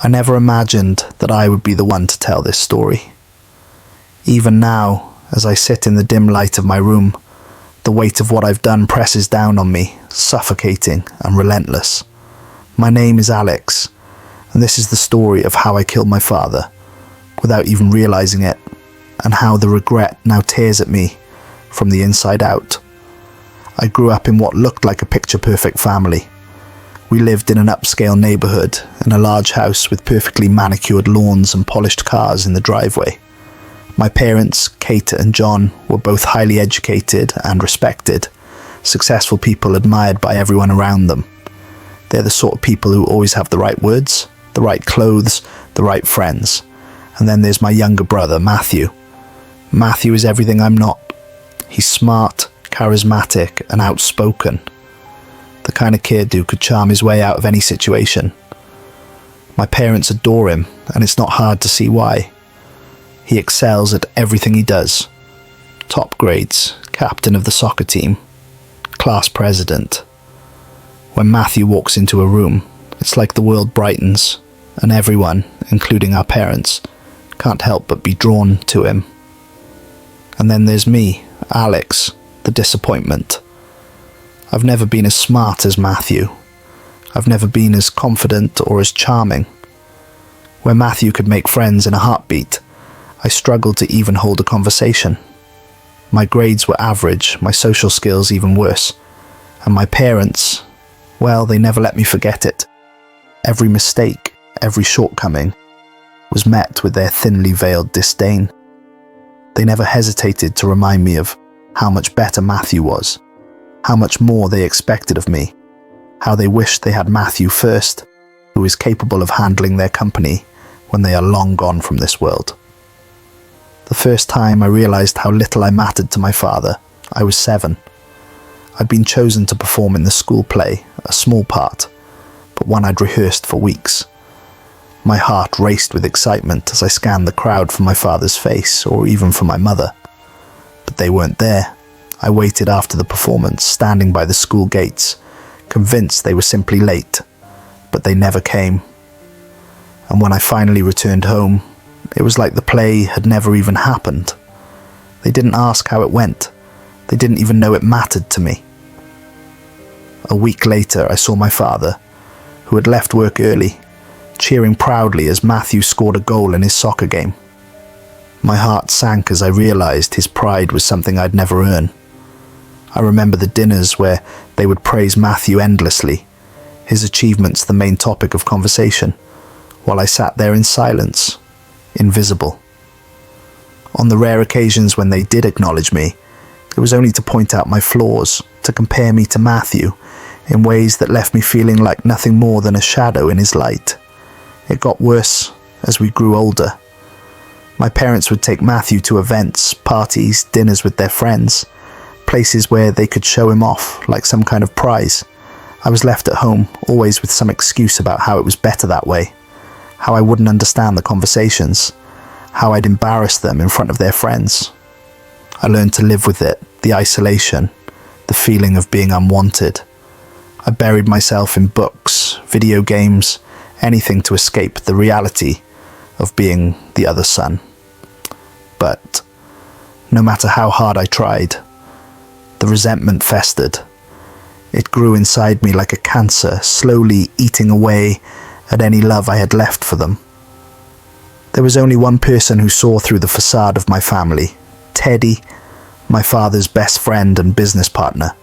never imagined that I would be the one to tell this story. Even now, as I sit in the dim light of my room, the weight of what I've done presses down on me, suffocating and relentless. My name is Alex, and this is the story of how I killed my father, without even realizing it, and how the regret now tears at me from the inside out. I grew up in what looked like a picture-perfect family. We lived in an upscale neighborhood, in a large house with perfectly manicured lawns and polished cars in the driveway. My parents, Kate and John, were both highly educated and respected, successful people admired by everyone around them. They're the sort of people who always have the right words, the right clothes, the right friends. And then there's my younger brother, Matthew. Matthew is everything I'm not. He's smart, charismatic, and outspoken. The kind of kid who could charm his way out of any situation. My parents adore him, and it's not hard to see why. He excels at everything he does. Top grades, captain of the soccer team, class president. When Matthew walks into a room, it's like the world brightens, and everyone, including our parents, can't help but be drawn to him. And then there's me, Alex, the disappointment. I've never been as smart as Matthew. I've never been as confident or as charming. Where Matthew could make friends in a heartbeat, I struggled to even hold a conversation. My grades were average, my social skills even worse. And my parents, well, they never let me forget it. Every mistake, every shortcoming, was met with their thinly veiled disdain. They never hesitated to remind me of how much better Matthew was, how much more they expected of me, how they wished they had Matthew first, who is capable of handling their company when they are long gone from this world. The first time I realized how little I mattered to my father, I was 7. I'd been chosen to perform in the school play, a small part, but one I'd rehearsed for weeks. My heart raced with excitement as I scanned the crowd for my father's face, or even for my mother. But they weren't there. I waited after the performance, standing by the school gates, convinced they were simply late, but they never came. And when I finally returned home, it was like the play had never even happened. They didn't ask how it went. They didn't even know it mattered to me. A week later, I saw my father, who had left work early, cheering proudly as Matthew scored a goal in his soccer game. My heart sank as I realized his pride was something I'd never earn. I remember the dinners where they would praise Matthew endlessly, his achievements the main topic of conversation, while I sat there in silence, invisible. On the rare occasions when they did acknowledge me, it was only to point out my flaws, to compare me to Matthew, in ways that left me feeling like nothing more than a shadow in his light. It got worse as we grew older. My parents would take Matthew to events, parties, dinners with their friends, places where they could show him off like some kind of prize. I was left at home, always with some excuse about how it was better that way, how I wouldn't understand the conversations, how I'd embarrass them in front of their friends. I learned to live with it, the isolation, the feeling of being unwanted. I buried myself in books, video games, anything to escape the reality of being the other son. But no matter how hard I tried, the resentment festered. It grew inside me like a cancer, slowly eating away at any love I had left for them. There was only one person who saw through the facade of my family, Teddy, my father's best friend and business partner.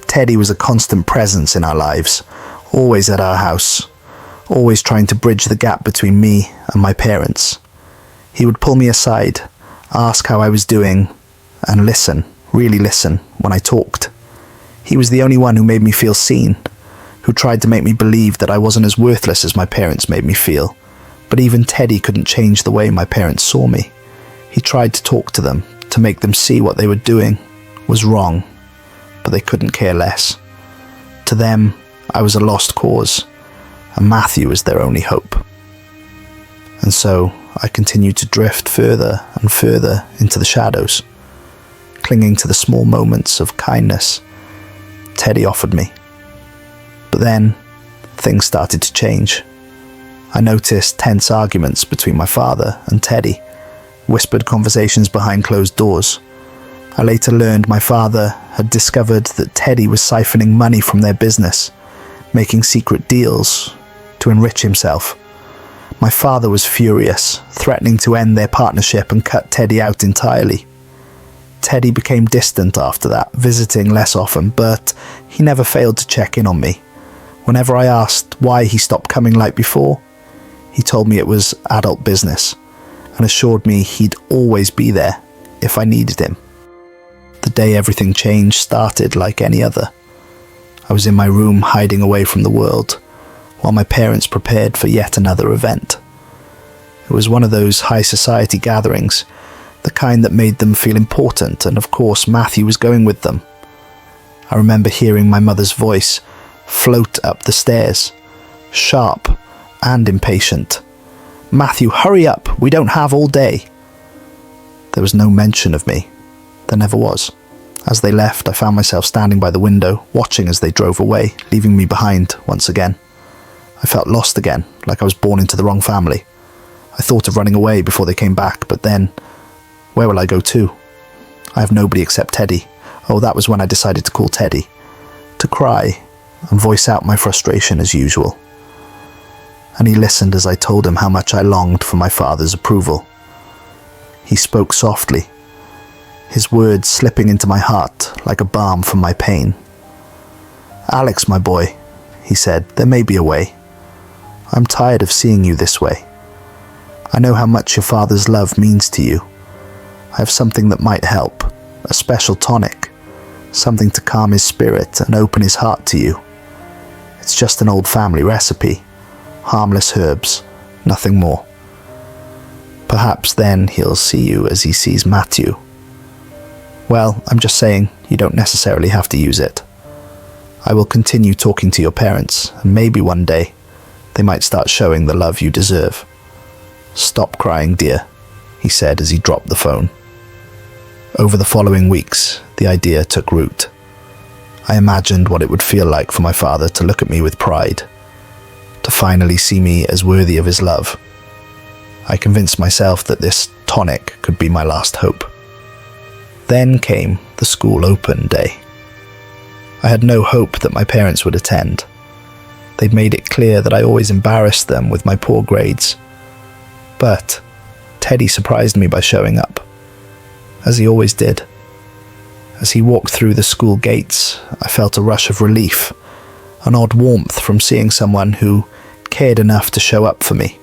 Teddy was a constant presence in our lives, always at our house, always trying to bridge the gap between me and my parents. He would pull me aside, ask how I was doing, and listen, really listen, when I talked. He was the only one who made me feel seen, who tried to make me believe that I wasn't as worthless as my parents made me feel. But even Teddy couldn't change the way my parents saw me. He tried to talk to them, to make them see what they were doing was wrong, but they couldn't care less. To them, I was a lost cause, and Matthew was their only hope. And so I continued to drift further and further into the shadows, clinging to the small moments of kindness Teddy offered me. But then, things started to change. I noticed tense arguments between my father and Teddy, whispered conversations behind closed doors. I later learned my father had discovered that Teddy was siphoning money from their business, making secret deals to enrich himself. My father was furious, threatening to end their partnership and cut Teddy out entirely. Teddy became distant after that, visiting less often, but he never failed to check in on me. Whenever I asked why he stopped coming like before, he told me it was adult business and assured me he'd always be there if I needed him. The day everything changed started like any other. I was in my room hiding away from the world, while my parents prepared for yet another event. It was one of those high society gatherings, the kind that made them feel important, and of course Matthew was going with them. I remember hearing my mother's voice float up the stairs, sharp and impatient. "Matthew, hurry up, we don't have all day." There was no mention of me. There never was. As they left, I found myself standing by the window, watching as they drove away, leaving me behind once again. I felt lost again, like I was born into the wrong family. I thought of running away before they came back, but then, where will I go to? I have nobody except Teddy. Oh, that was when I decided to call Teddy, to cry and voice out my frustration as usual. And he listened as I told him how much I longed for my father's approval. He spoke softly, his words slipping into my heart like a balm from my pain. "Alex, my boy," he said, "there may be a way. I'm tired of seeing you this way. I know how much your father's love means to you. I have something that might help, a special tonic, something to calm his spirit and open his heart to you. It's just an old family recipe, harmless herbs, nothing more. Perhaps then he'll see you as he sees Matthew. Well, I'm just saying, you don't necessarily have to use it. I will continue talking to your parents, and maybe one day they might start showing the love you deserve. Stop crying, dear," he said as he dropped the phone. Over the following weeks, the idea took root. I imagined what it would feel like for my father to look at me with pride, to finally see me as worthy of his love. I convinced myself that this tonic could be my last hope. Then came the school open day. I had no hope that my parents would attend. They'd made it clear that I always embarrassed them with my poor grades. But Teddy surprised me by showing up, as he always did. As he walked through the school gates, I felt a rush of relief, an odd warmth from seeing someone who cared enough to show up for me.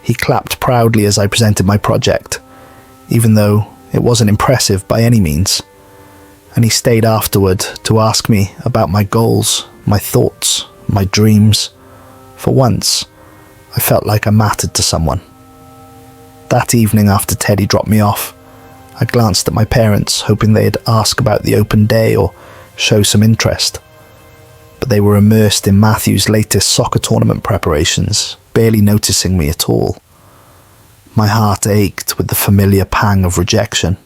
He clapped proudly as I presented my project, even though it wasn't impressive by any means, and he stayed afterward to ask me about my goals, my thoughts, my dreams. For once, I felt like I mattered to someone. That evening after Teddy dropped me off, I glanced at my parents, hoping they'd ask about the open day or show some interest. But they were immersed in Matthew's latest soccer tournament preparations, barely noticing me at all. My heart ached with the familiar pang of rejection.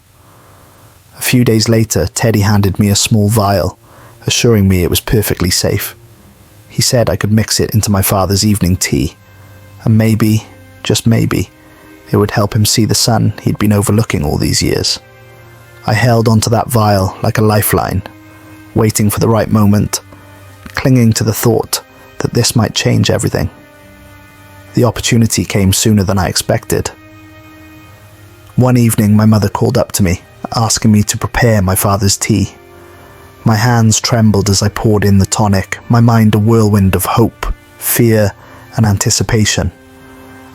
A few days later, Teddy handed me a small vial, assuring me it was perfectly safe. He said I could mix it into my father's evening tea, and maybe, just maybe, it would help him see the son he'd been overlooking all these years. I held onto that vial like a lifeline, waiting for the right moment, clinging to the thought that this might change everything. The opportunity came sooner than I expected. One evening, my mother called up to me, asking me to prepare my father's tea. My hands trembled as I poured in the tonic, my mind a whirlwind of hope, fear, and anticipation.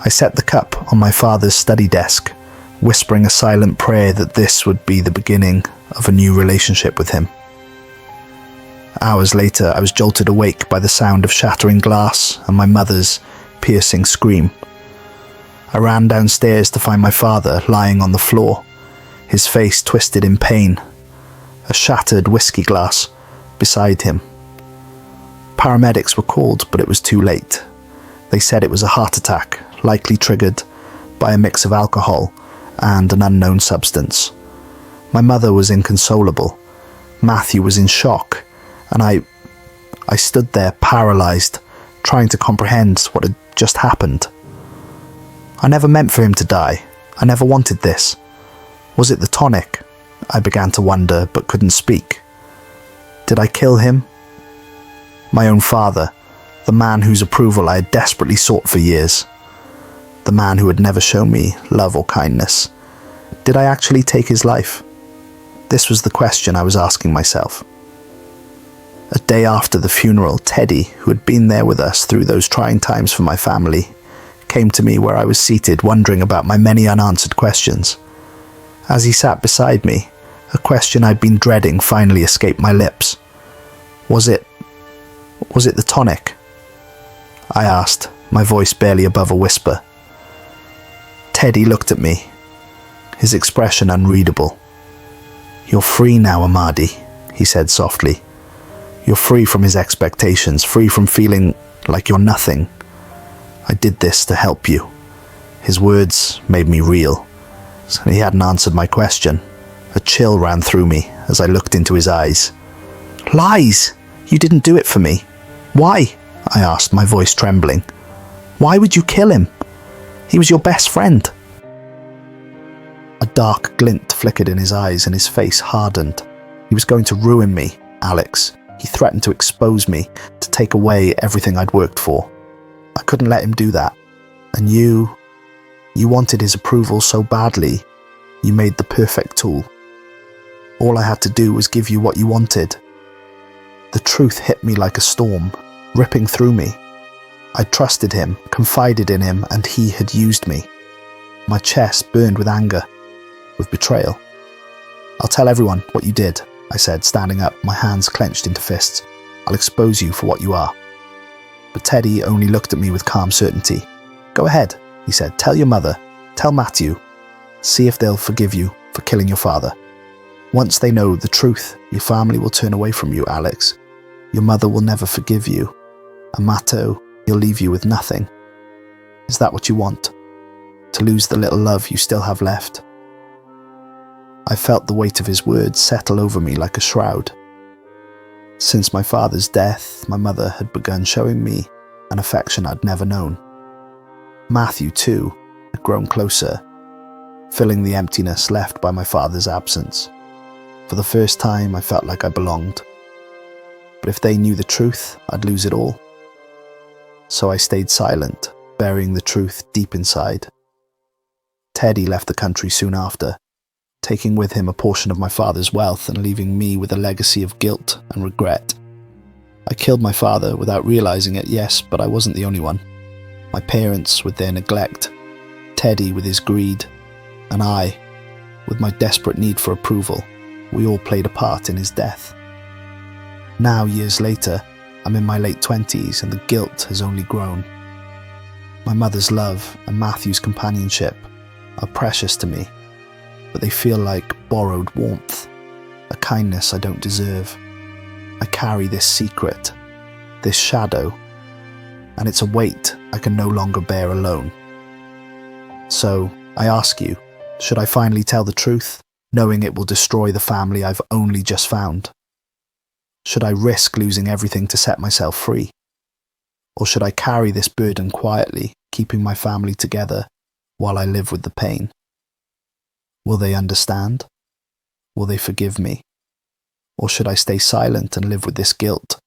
I set the cup on my father's study desk, whispering a silent prayer that this would be the beginning of a new relationship with him. Hours later, I was jolted awake by the sound of shattering glass and my mother's piercing scream. I ran downstairs to find my father lying on the floor, his face twisted in pain, a shattered whiskey glass beside him. Paramedics were called, but it was too late. They said it was a heart attack, likely triggered by a mix of alcohol and an unknown substance. My mother was inconsolable. Matthew was in shock, and I stood there paralyzed, trying to comprehend what had just happened. I never meant for him to die. I never wanted this. Was it the tonic? I began to wonder, but couldn't speak. Did I kill him? My own father, the man whose approval I had desperately sought for years. The man who had never shown me love or kindness. Did I actually take his life? This was the question I was asking myself. A day after the funeral, Teddy, who had been there with us through those trying times for my family, came to me where I was seated, wondering about my many unanswered questions. As he sat beside me, a question I'd been dreading finally escaped my lips. Was it the tonic? I asked, my voice barely above a whisper. Teddy looked at me, his expression unreadable. You're free now, Amadi, he said softly. You're free from his expectations, free from feeling like you're nothing. I did this to help you. His words made me reel. So he hadn't answered my question. A chill ran through me as I looked into his eyes. Lies! You didn't do it for me. Why? I asked, my voice trembling. Why would you kill him? He was your best friend. A dark glint flickered in his eyes and his face hardened. He was going to ruin me, Alex. He threatened to expose me, to take away everything I'd worked for. I couldn't let him do that. And you wanted his approval so badly. You made the perfect tool. All I had to do was give you what you wanted. The truth hit me like a storm, ripping through me. I trusted him, confided in him, and he had used me. My chest burned with anger, with betrayal. I'll tell everyone what you did, I said, standing up, my hands clenched into fists. I'll expose you for what you are. But Teddy only looked at me with calm certainty. Go ahead, he said. Tell your mother. Tell Matthew. See if they'll forgive you for killing your father. Once they know the truth, your family will turn away from you, Alex. Your mother will never forgive you. Amato, he'll leave you with nothing. Is that what you want? To lose the little love you still have left? I felt the weight of his words settle over me like a shroud. Since my father's death, my mother had begun showing me an affection I'd never known. Matthew, too, had grown closer, filling the emptiness left by my father's absence. For the first time, I felt like I belonged. But if they knew the truth, I'd lose it all. So I stayed silent, burying the truth deep inside. Teddy left the country soon after, taking with him a portion of my father's wealth and leaving me with a legacy of guilt and regret. I killed my father without realizing it, yes, but I wasn't the only one. My parents with their neglect, Teddy with his greed, and I, with my desperate need for approval, we all played a part in his death. Now, years later, I'm in my late 20s and the guilt has only grown. My mother's love and Matthew's companionship are precious to me, but they feel like borrowed warmth, a kindness I don't deserve. I carry this secret, this shadow, and it's a weight I can no longer bear alone. So, I ask you, should I finally tell the truth, knowing it will destroy the family I've only just found? Should I risk losing everything to set myself free? Or should I carry this burden quietly, keeping my family together while I live with the pain? Will they understand? Will they forgive me? Or should I stay silent and live with this guilt,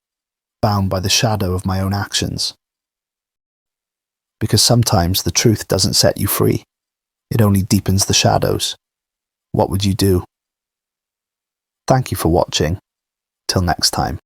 bound by the shadow of my own actions? Because sometimes the truth doesn't set you free. It only deepens the shadows. What would you do? Thank you for watching. Till next time.